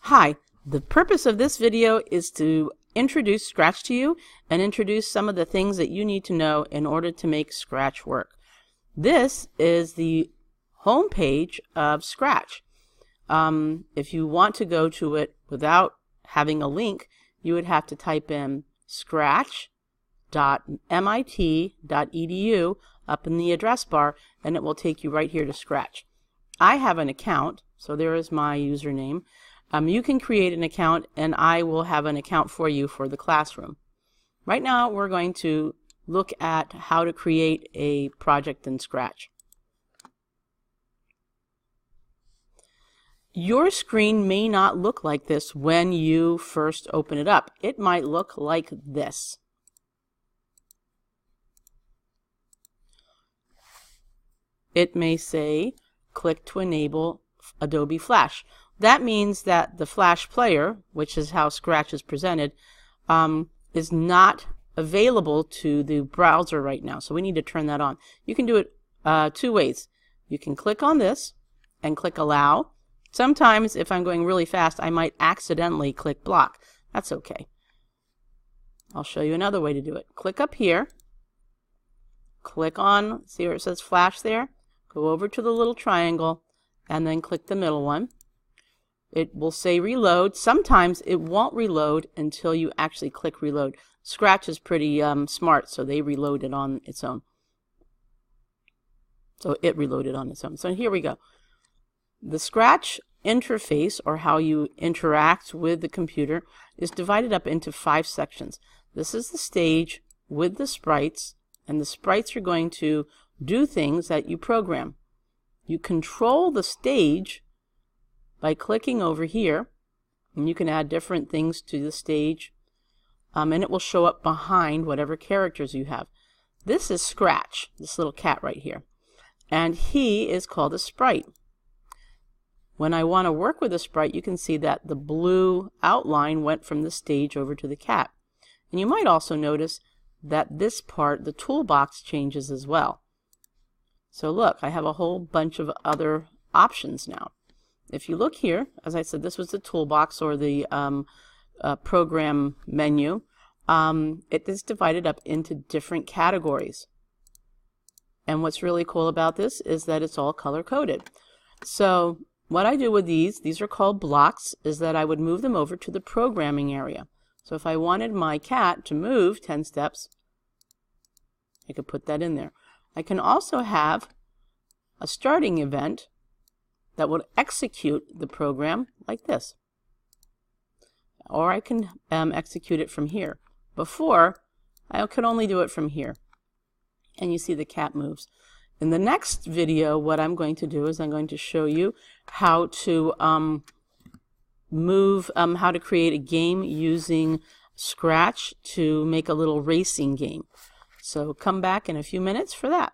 Hi, the purpose of this video is to introduce Scratch to you and introduce some of the things that you need to know in order to make Scratch work. This is the home page of Scratch. If you want to go to it without having a link, you would have to type in scratch.mit.edu up in the address bar, and it will take you right here to Scratch. I have an account, so there is my username. You can create an account, and I will have an account for you for the classroom. Right now, we're going to look at how to create a project in Scratch. Your screen may not look like this when you first open it up. It might look like this. It may say, click to enable Adobe Flash. That means that the Flash player, which is how Scratch is presented, is not available to the browser right now. So we need to turn that on. You can do it two ways. You can click on this and click Allow. Sometimes, if I'm going really fast, I might accidentally click Block. That's okay. I'll show you another way to do it. Click up here. Click on, see where it says Flash there? Go over to the little triangle and then click the middle one. It will say reload. Sometimes it won't reload until you actually click reload. Scratch is pretty smart, so they reload it on its own. So it reloaded on its own. So here we go. The Scratch interface, or how you interact with the computer, is divided up into 5 sections. This is the stage with the sprites, and the sprites are going to do things that you program. You control the stage by clicking over here, and you can add different things to the stage, and it will show up behind whatever characters you have. This is Scratch, this little cat right here, and he is called a sprite. When I want to work with a sprite, you can see that the blue outline went from the stage over to the cat. And you might also notice that this part, the toolbox, changes as well. So look, I have a whole bunch of other options now. If you look here, as I said, this was the toolbox, or the program menu. It is divided up into different categories. And what's really cool about this is that it's all color-coded. So what I do with these are called blocks, is that I would move them over to the programming area. So if I wanted my cat to move 10 steps, I could put that in there. I can also have a starting event that will execute the program like this. Or I can execute it from here. Before, I could only do it from here. And you see the cat moves. In the next video, what I'm going to do is I'm going to show you how to how to create a game using Scratch to make a little racing game. So come back in a few minutes for that.